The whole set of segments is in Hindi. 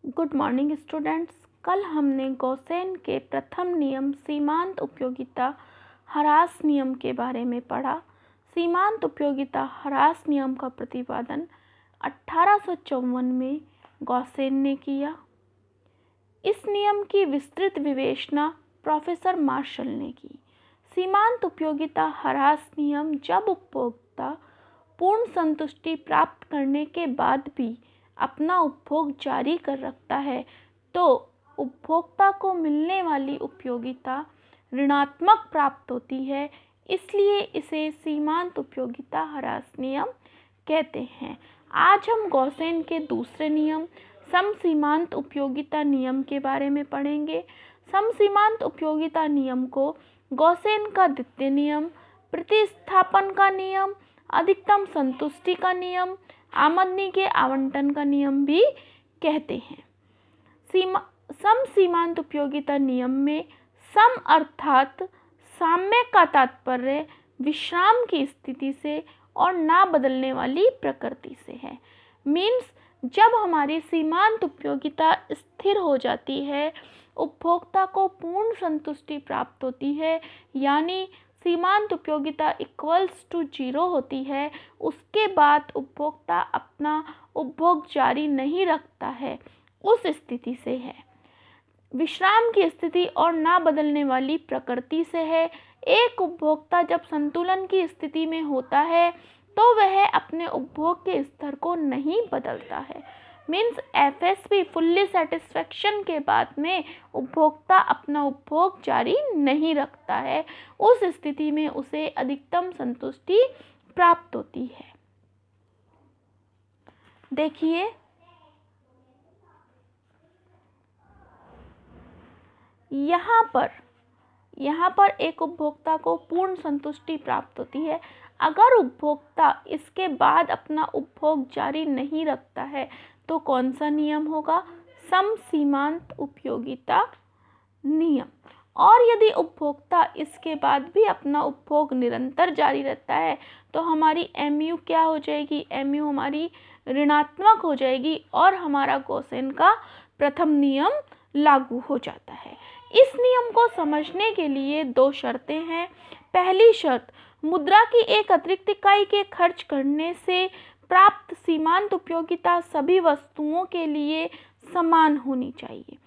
Good morning students. कल हमने गॉसेन के प्रथम नियम सीमांत उपयोगिता ह्रास नियम के बारे में पढ़ा। सीमांत उपयोगिता ह्रास नियम का प्रतिपादन 1854 में गॉसेन ने किया। इस नियम की विस्तृत विवेचना प्रोफेसर मार्शल ने की। सीमांत उपयोगिता ह्रास नियम जब उपभोक्ता पूर्ण संतुष्टि प्राप्त करने के बाद भी अपना उपभोग जारी कर रखता है तो उपभोक्ता को मिलने वाली उपयोगिता ऋणात्मक प्राप्त होती है, इसलिए इसे सीमांत उपयोगिता ह्रास नियम कहते हैं। आज हम गॉसेन के दूसरे नियम समसीमांत उपयोगिता नियम के बारे में पढ़ेंगे। समसीमांत उपयोगिता नियम को गॉसेन का द्वितीय नियम, प्रतिस्थापन का नियम, अधिकतम संतुष्टि का नियम, आमदनी के आवंटन का नियम भी कहते हैं। समसीमांत उपयोगिता नियम में सम अर्थात साम्य का तात्पर्य विश्राम की स्थिति से और ना बदलने वाली प्रकृति से है। मीन्स जब हमारी सीमांत उपयोगिता स्थिर हो जाती है, उपभोक्ता को पूर्ण संतुष्टि प्राप्त होती है, यानी सीमांत उपयोगिता इक्वल्स टू 0 होती है, उसके बाद उपभोक्ता अपना उपभोग जारी नहीं रखता है, उस स्थिति से है। विश्राम की स्थिति और ना बदलने वाली प्रकृति से है। एक उपभोक्ता जब संतुलन की स्थिति में होता है तो वह अपने उपभोग के स्तर को नहीं बदलता है। मीन्स FSP फुल्ली सेटिस्फेक्शन के बाद में उपभोक्ता अपना उपभोग जारी नहीं रखता है, उस स्थिति में उसे अधिकतम संतुष्टि प्राप्त होती है। देखिए यहाँ पर एक उपभोक्ता को पूर्ण संतुष्टि प्राप्त होती है। अगर उपभोक्ता इसके बाद अपना उपभोग जारी नहीं रखता है तो कौन सा नियम होगा? समसीमांत उपयोगिता नियम। और यदि उपभोक्ता इसके बाद भी अपना उपभोग निरंतर जारी रहता है तो हमारी MU क्या हो जाएगी? MU हमारी ऋणात्मक हो जाएगी और हमारा गॉसेन का प्रथम नियम लागू हो जाता है। इस नियम को समझने के लिए दो शर्तें हैं। पहली शर्त, मुद्रा की एक अतिरिक्त इकाई के खर्च करने से प्राप्त सीमांत उपयोगिता सभी वस्तुओं के लिए समान होनी चाहिए।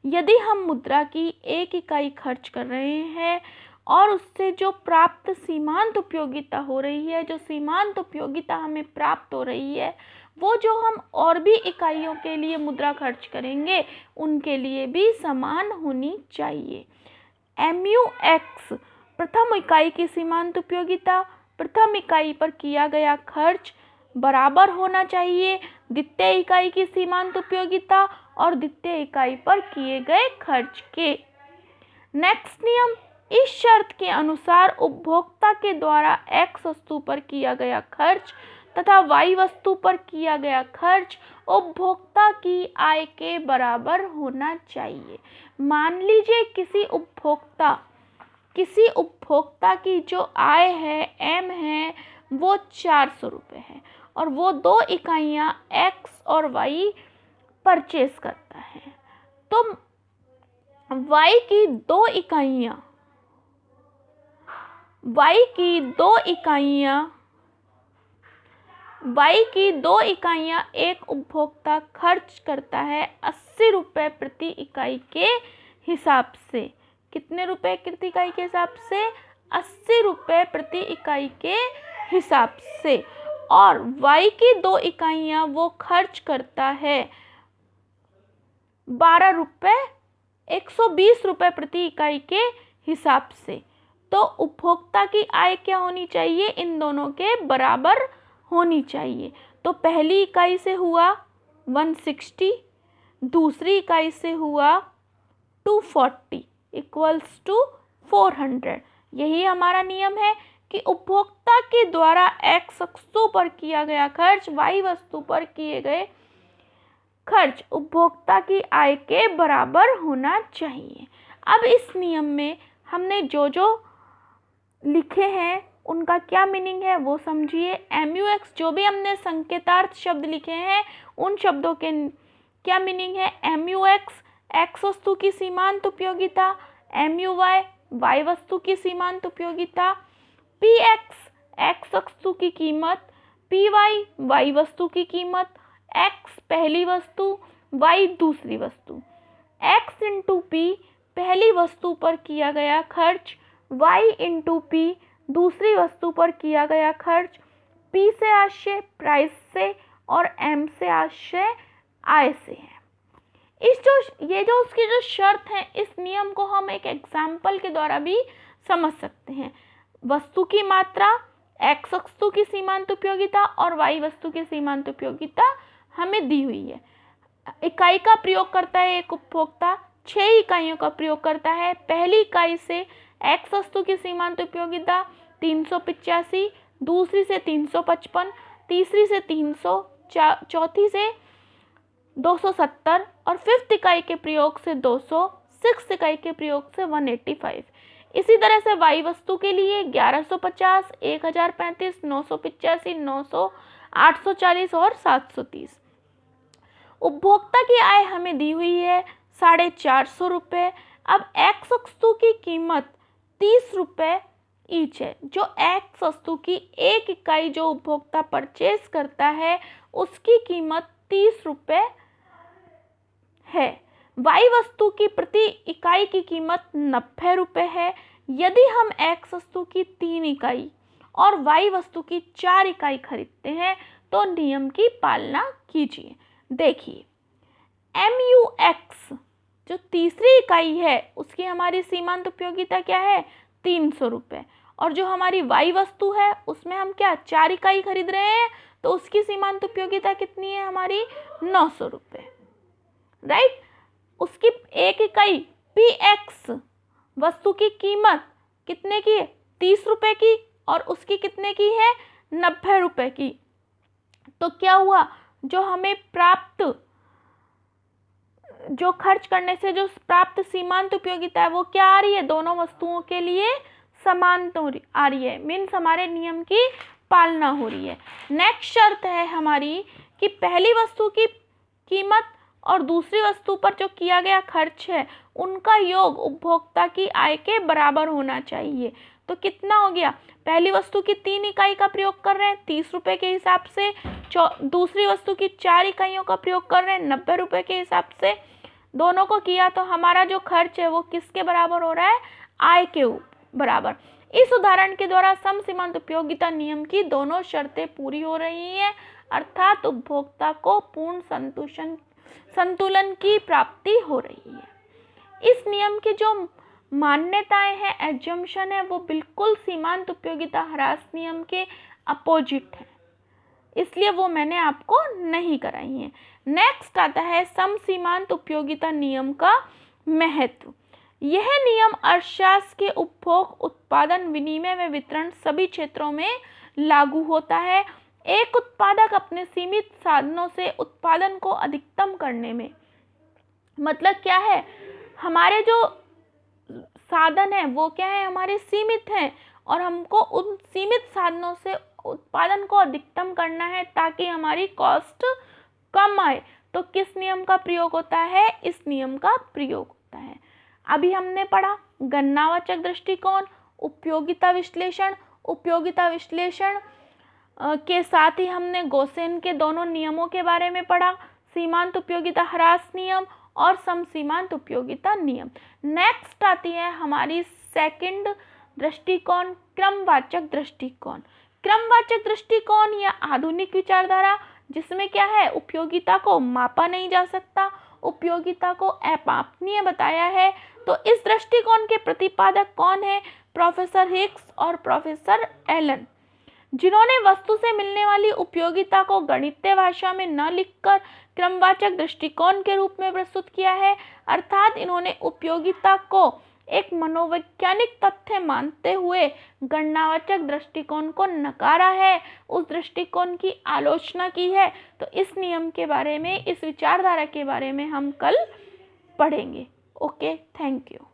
यदि हम मुद्रा की एक इकाई खर्च कर रहे हैं और उससे जो प्राप्त सीमांत उपयोगिता हो रही है, जो सीमांत उपयोगिता हमें प्राप्त हो रही है, वो जो हम और भी इकाइयों के लिए मुद्रा खर्च करेंगे उनके लिए भी समान होनी चाहिए। MUX प्रथम इकाई की सीमांत उपयोगिता प्रथम इकाई पर किया गया खर्च बराबर होना चाहिए द्वितीय इकाई की सीमांत उपयोगिता और द्वितीय इकाई पर किए गए खर्च के। नेक्स्ट नियम, इस शर्त के अनुसार उपभोक्ता के द्वारा X वस्तु पर किया गया खर्च तथा Y वस्तु पर किया गया खर्च उपभोक्ता की आय के बराबर होना चाहिए। मान लीजिए किसी उपभोक्ता की जो आय है M है वो 400 रुपये है और वो 2 इकाइयाँ X और Y परचेस करता है, तो Y की दो इकाइयाँ एक उपभोक्ता खर्च करता है 80 रुपये प्रति इकाई के हिसाब से। कितने रुपए प्रति इकाई के हिसाब से? 80 रुपये प्रति इकाई के हिसाब से। और Y की 2 इकाइयाँ वो खर्च करता है 120 रुपये प्रति इकाई के हिसाब से। तो उपभोक्ता की आय क्या होनी चाहिए? इन दोनों के बराबर होनी चाहिए। तो पहली इकाई से हुआ 160, दूसरी इकाई से हुआ 240 इक्वल्स टू 400। यही हमारा नियम है कि उपभोक्ता के द्वारा X वस्तु पर किया गया खर्च Y वस्तु पर किए गए खर्च उपभोक्ता की आय के बराबर होना चाहिए। अब इस नियम में हमने जो लिखे हैं उनका क्या मीनिंग है वो समझिए। MUX जो भी हमने संकेतार्थ शब्द लिखे हैं उन शब्दों के क्या मीनिंग है? MUX x वस्तु की सीमांत उपयोगिता, MUY y वस्तु की सीमांत उपयोगिता, PX x वस्तु की कीमत, PY y वस्तु की कीमत, x पहली वस्तु, y दूसरी वस्तु, x इंटू P पहली वस्तु पर किया गया खर्च, y इंटू P दूसरी वस्तु पर किया गया खर्च, P से आशय प्राइस से और M से आशय आय से है। ये जो उसकी जो शर्त है, इस नियम को हम एक एग्जाम्पल के द्वारा भी समझ सकते हैं। वस्तु की मात्रा, x वस्तु की सीमांत उपयोगिता और y वस्तु की सीमांत उपयोगिता हमें दी हुई है। इकाई का प्रयोग करता है एक उपभोक्ता, 6 इकाइयों का प्रयोग करता है। पहली इकाई से x वस्तु की सीमांत उपयोगिता 385, दूसरी से 355, तीसरी से 300, चौथी से 270 और फिफ्थ इकाई के प्रयोग से 200, सिक्स्थ इकाई के प्रयोग से 185। इसी तरह से y वस्तु के लिए 1150, 1035, 985, 900, 840 और 730। उपभोक्ता की आय हमें दी हुई है 450 रुपये। अब x वस्तु की कीमत 30 रुपये ईच है। जो x वस्तु की एक इकाई जो उपभोक्ता परचेज करता है उसकी कीमत 30 रुपये है। y वस्तु की प्रति इकाई की कीमत 90 रुपये है। यदि हम x वस्तु की 3 इकाई और y वस्तु की 4 इकाई खरीदते हैं तो नियम की पालना कीजिए। देखिए, MUX जो तीसरी इकाई है उसकी हमारी सीमांत उपयोगिता क्या है? 300 रुपये। और जो हमारी y वस्तु है उसमें हम क्या 4 इकाई खरीद रहे हैं तो उसकी सीमांत उपयोगिता कितनी है हमारी? 900 रुपये, राइट। उसकी एक इकाई PX वस्तु की कीमत कितने की है? 30 रुपये की, और उसकी कितने की है? 90 रुपये की। तो क्या हुआ, जो हमें प्राप्त, जो खर्च करने से जो प्राप्त सीमांत उपयोगिता है वो क्या आ रही है? दोनों वस्तुओं के लिए समान आ रही है, मीन्स हमारे नियम की पालना हो रही है। नेक्स्ट शर्त है हमारी कि पहली वस्तु की कीमत और दूसरी वस्तु पर जो किया गया खर्च है उनका योग उपभोक्ता की आय के बराबर होना चाहिए। तो कितना हो गया? पहली वस्तु की 3 इकाई का प्रयोग कर रहे हैं 30 रुपये के हिसाब से, दूसरी वस्तु की 4 इकाइयों का प्रयोग कर रहे हैं 90 रुपये के हिसाब से। दोनों को किया तो हमारा जो खर्च है वो किसके बराबर हो रहा है? आय के बराबर। इस उदाहरण के द्वारा सम सीमांत उपयोगिता नियम की दोनों शर्तें पूरी हो रही हैं, अर्थात उपभोक्ता को पूर्ण संतुलन की प्राप्ति हो रही है। इस नियम की जो मान्यताएं हैं, एजम्पशन है, वो बिल्कुल सीमांत उपयोगिता ह्रास नियम के अपोजिट है, इसलिए वो मैंने आपको नहीं कराई है। नेक्स्ट आता है सम सीमांत उपयोगिता नियम का महत्व। यह नियम अर्थशास्त्र के उपभोग, उत्पादन, विनिमय व वितरण सभी क्षेत्रों में लागू होता है। एक उत्पादक अपने सीमित साधनों से उत्पादन को अधिकतम करने में, मतलब क्या है, हमारे जो साधन है वो क्या है? हमारे सीमित हैं और हमको उन सीमित साधनों से उत्पादन को अधिकतम करना है ताकि हमारी कॉस्ट कम आए। तो किस नियम का प्रयोग होता है? इस नियम का प्रयोग होता है। अभी हमने पढ़ा गणनावाचक दृष्टिकोण, उपयोगिता विश्लेषण। उपयोगिता विश्लेषण के साथ ही हमने गोसेन के दोनों नियमों के बारे में पढ़ा, सीमांत उपयोगिता ह्रास नियम और सम सीमांत उपयोगिता नियम। नेक्स्ट आती है हमारी सेकंड दृष्टिकोण, क्रमवाचक दृष्टिकोण। क्रमवाचक दृष्टिकोण या आधुनिक विचारधारा जिसमें क्या है? उपयोगिता को मापा नहीं जा सकता, उपयोगिता को अमापनीय बताया है। तो इस दृष्टिकोण के प्रतिपादक कौन है? प्रोफेसर हिक्स और प्रोफेसर एलन, जिन्होंने वस्तु से मिलने वाली उपयोगिता को गणितीय भाषा में न लिखकर क्रमवाचक दृष्टिकोण के रूप में प्रस्तुत किया है। अर्थात इन्होंने उपयोगिता को एक मनोवैज्ञानिक तथ्य मानते हुए गणनावाचक दृष्टिकोण को नकारा है, उस दृष्टिकोण की आलोचना की है। तो इस नियम के बारे में, इस विचारधारा के बारे में हम कल पढ़ेंगे। Okay, thank you.